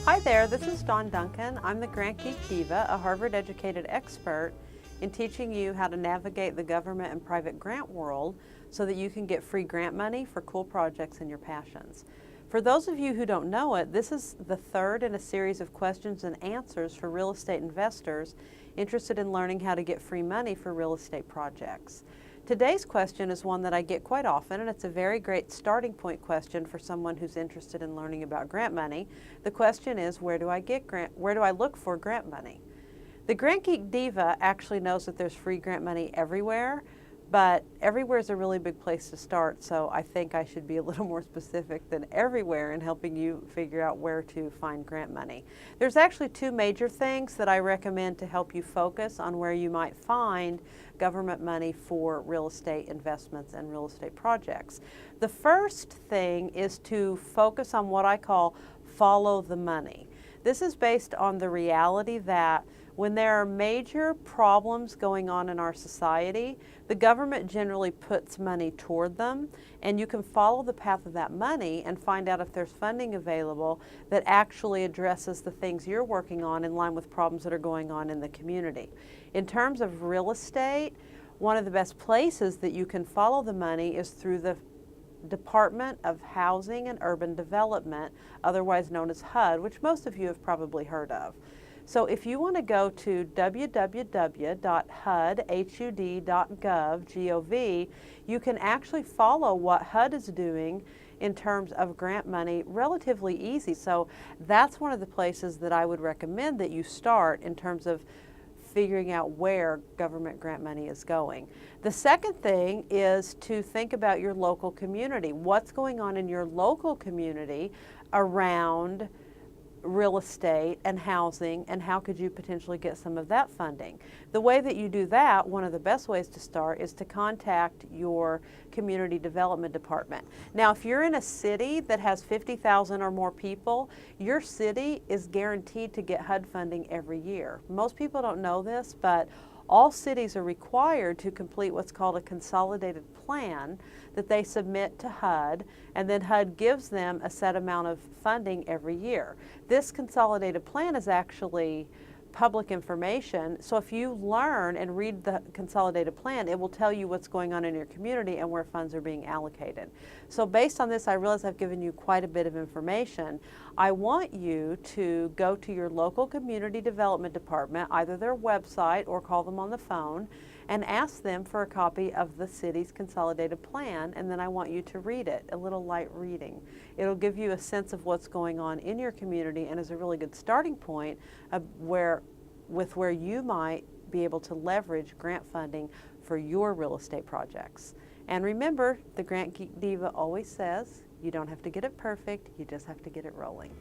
Hi there, this is Dawn Duncan. I'm the Grant Geek Diva, a Harvard-educated expert in teaching you how to navigate the government and private grant world so that you can get free grant money for cool projects and your passions. For those of you who don't know it, this is the third in a series of questions and answers for real estate investors interested in learning how to get free money for real estate projects. Today's question is one that I get quite often, and it's a very great starting point question for someone who's interested in learning about grant money. The question is, where do I look for grant money? The Grant Geek Diva actually knows that there's free grant money everywhere, but everywhere is a really big place to start, so I think I should be a little more specific than everywhere in helping you figure out where to find grant money. There's actually two major things that I recommend to help you focus on where you might find government money for real estate investments and real estate projects. The first thing is to focus on what I call follow the money. This is based on the reality that when there are major problems going on in our society, the government generally puts money toward them, and you can follow the path of that money and find out if there's funding available that actually addresses the things you're working on in line with problems that are going on in the community. In terms of real estate, one of the best places that you can follow the money is through the Department of Housing and Urban Development, otherwise known as HUD, which most of you have probably heard of. So if you want to go to www.hud.gov, you can actually follow what HUD is doing in terms of grant money relatively easy. So that's one of the places that I would recommend that you start in terms of figuring out where government grant money is going. The second thing is to think about your local community. What's going on in your local community around real estate and housing, and how could you potentially get some of that funding? The way that you do that, one of the best ways to start, is to contact your community development department. Now, if you're in a city that has 50,000 or more people, your city is guaranteed to get HUD funding every year. Most people don't know this, but all cities are required to complete what's called a consolidated plan that they submit to HUD, and then HUD gives them a set amount of funding every year. This consolidated plan is actually public information, so if you learn and read the consolidated plan, it will tell you what's going on in your community and where funds are being allocated. So based on this, I realize I've given you quite a bit of information. I want you to go to your local community development department, either their website or call them on the phone, and ask them for a copy of the city's consolidated plan, and then I want you to read it, a little light reading. It'll give you a sense of what's going on in your community and is a really good starting point of where you might be able to leverage grant funding for your real estate projects. And remember, the Grant Geek Diva always says, you don't have to get it perfect, you just have to get it rolling.